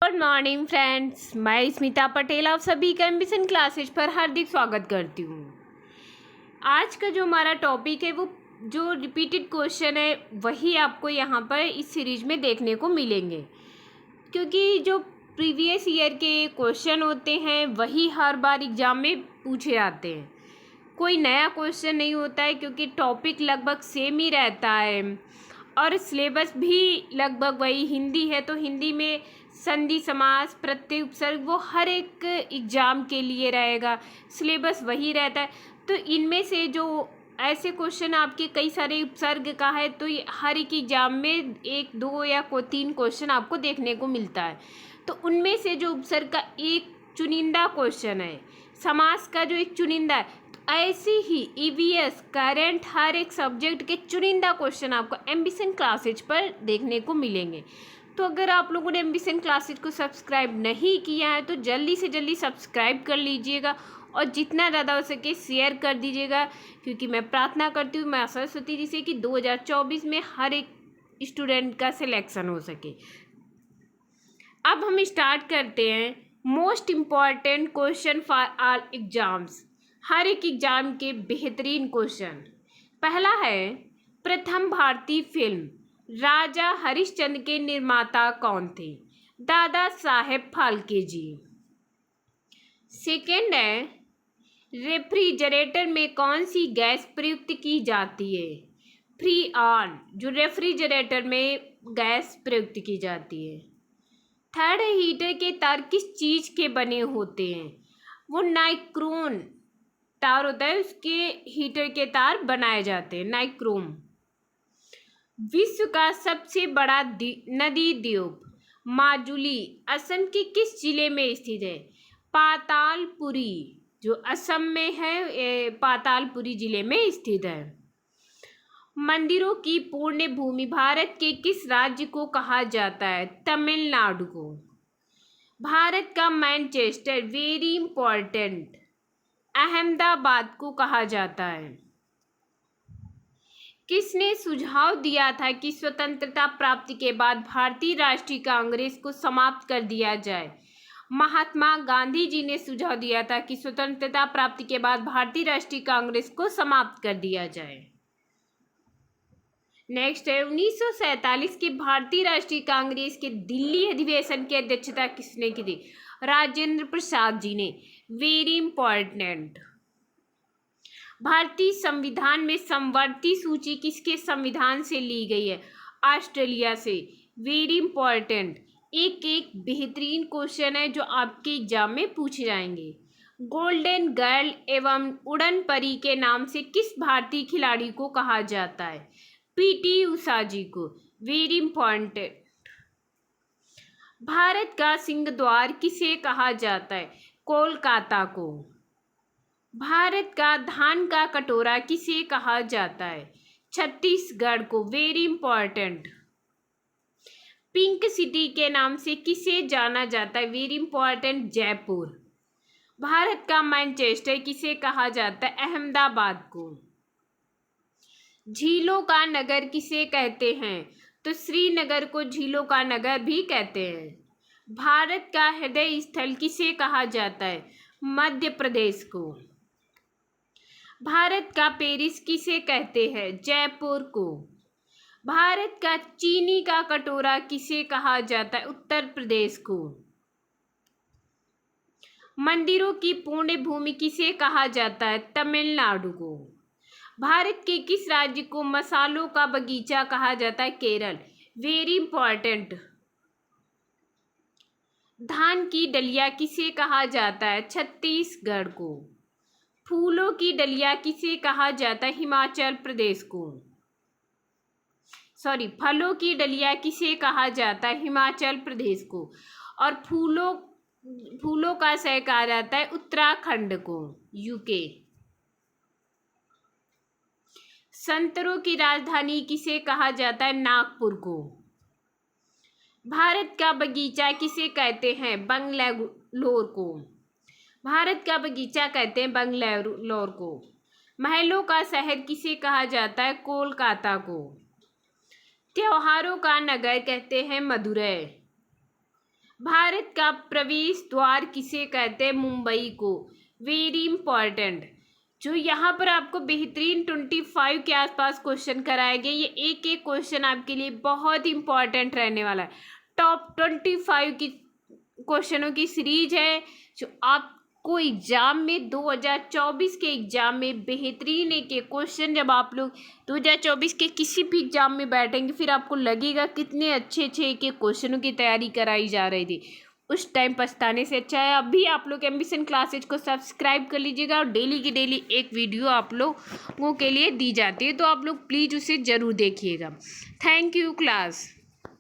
Good morning friends, मैं स्मिता पटेल आप सभी का एम्बिशन क्लासेज पर हार्दिक स्वागत करती हूँ। आज का जो हमारा टॉपिक है वो जो रिपीटेड क्वेश्चन है वही आपको यहाँ पर इस सीरीज में देखने को मिलेंगे, क्योंकि जो प्रीवियस ईयर के क्वेश्चन होते हैं वही हर बार एग्ज़ाम में पूछे जाते हैं। कोई नया क्वेश्चन नहीं होता है, क्योंकि टॉपिक लगभग सेम ही रहता है और सिलेबस भी लगभग वही। हिंदी है तो हिंदी में संधि समास प्रत्यय उपसर्ग वो हर एक एग्ज़ाम के लिए रहेगा, सिलेबस वही रहता है। तो इनमें से जो ऐसे क्वेश्चन आपके कई सारे उपसर्ग का है तो ये हर एक एग्ज़ाम में एक दो या तीन क्वेश्चन आपको देखने को मिलता है। तो उनमें से जो उपसर्ग का एक चुनिंदा क्वेश्चन है, समास का जो एक चुनिंदा है, तो ऐसे ही ईवीएस करंट हर एक सब्जेक्ट के चुनिंदा क्वेश्चन आपको एम्बिशन क्लासेज पर देखने को मिलेंगे। तो अगर आप लोगों ने एम्बिशन क्लासेज को सब्सक्राइब नहीं किया है तो जल्दी से जल्दी सब्सक्राइब कर लीजिएगा और जितना ज़्यादा हो सके शेयर कर दीजिएगा, क्योंकि मैं प्रार्थना करती हूँ मैं सरस्वती जी से कि 2024 में हर एक स्टूडेंट का सिलेक्शन हो सके। अब हम स्टार्ट करते हैं most important question for all exams, हर एक एग्जाम के बेहतरीन क्वेश्चन। पहला है, प्रथम भारतीय फिल्म राजा हरिश्चंद्र के निर्माता कौन थे? दादा साहेब फाल्के जी। सेकेंड है, रेफ्रिजरेटर में कौन सी गैस प्रयुक्त की जाती है? फ्रीऑन, जो रेफ्रिजरेटर में गैस प्रयुक्त की जाती है। थर्ड है, हीटर के तार किस चीज़ के बने होते हैं? वो नाइक्रोम तार होता है, उसके हीटर के तार बनाए जाते हैं, नाइक्रोम। विश्व का सबसे बड़ा नदी द्वीप माजुली असम के किस जिले में स्थित है? पातालपुरी, जो असम में है, पातालपुरी जिले में स्थित है। मंदिरों की पूर्ण भूमि भारत के किस राज्य को कहा जाता है? तमिलनाडु को। भारत का मैनचेस्टर, वेरी इंपॉर्टेंट, अहमदाबाद को कहा जाता है। किसने सुझाव दिया था कि स्वतंत्रता प्राप्ति के बाद भारतीय राष्ट्रीय कांग्रेस को समाप्त कर दिया जाए? महात्मा गांधी जी ने सुझाव दिया था कि स्वतंत्रता प्राप्ति के बाद भारतीय राष्ट्रीय कांग्रेस को समाप्त कर दिया जाए। नेक्स्ट है, 1947 के भारतीय राष्ट्रीय कांग्रेस के दिल्ली अधिवेशन की अध्यक्षता किसने की थी? राजेंद्र प्रसाद जी ने, वेरी इंपॉर्टेंट। भारतीय संविधान में समवर्ती सूची किसके संविधान से ली गई है? ऑस्ट्रेलिया से, वेरी इंपॉर्टेंट। एक एक बेहतरीन क्वेश्चन है जो आपके एग्जाम में पूछे जाएंगे। गोल्डन गर्ल एवं उड़न परी के नाम से किस भारतीय खिलाड़ी को कहा जाता है? पीटी उषा जी को, वेरी इंपॉर्टेंट। भारत का सिंह द्वार किसे कहा जाता है? कोलकाता को। भारत का धान का कटोरा किसे कहा जाता है? छत्तीसगढ़ को, वेरी इंपॉर्टेंट। पिंक सिटी के नाम से किसे जाना जाता है? Very important, Jaipur. भारत का मैनचेस्टर किसे कहा जाता है? अहमदाबाद को। झीलों का नगर किसे कहते हैं? तो श्रीनगर को झीलों का नगर भी कहते हैं। भारत का हृदय स्थल किसे कहा जाता है? मध्य प्रदेश को। भारत का पेरिस किसे कहते हैं? जयपुर को। भारत का चीनी का कटोरा किसे कहा जाता है? उत्तर प्रदेश को। मंदिरों की पूर्ण भूमि किसे कहा जाता है? तमिलनाडु को। भारत के किस राज्य को मसालों का बगीचा कहा जाता है? Kerala, very important. धान की डलिया किसे कहा जाता है? छत्तीसगढ़ को। फूलों की डलिया किसे कहा जाता है? हिमाचल प्रदेश को। फलों की डलिया किसे कहा जाता है? हिमाचल प्रदेश को। और फूलों का शहर कहा जाता है उत्तराखंड को, यूके। संतरों की राजधानी किसे कहा जाता है? नागपुर को। भारत का बगीचा किसे कहते हैं? बंगलौर को। भारत का बगीचा कहते हैं बंगलौर को। महलों का शहर किसे कहा जाता है? कोलकाता को। त्योहारों का नगर कहते हैं मदुरै। भारत का प्रवेश द्वार किसे कहते हैं? मुंबई को। Very important. जो यहाँ पर आपको बेहतरीन 25 के आसपास क्वेश्चन कराए गए, ये एक एक क्वेश्चन आपके लिए बहुत इंपॉर्टेंट रहने वाला है। टॉप 25 की क्वेश्चनों की सीरीज है जो आपको एग्जाम में 2024 के एग्जाम में बेहतरीन एक क्वेश्चन, जब आप लोग 2024 के किसी भी एग्जाम में बैठेंगे फिर आपको लगेगा कितने अच्छे अच्छे एक क्वेश्चनों की तैयारी कराई जा रही थी। उस टाइम पछताने से अच्छा है अभी आप लोग एम्बिशन क्लासेज को सब्सक्राइब कर लीजिएगा, और डेली की डेली एक वीडियो आप लोगों के लिए दी जाती है, तो आप लोग प्लीज़ उसे ज़रूर देखिएगा। Thank you class.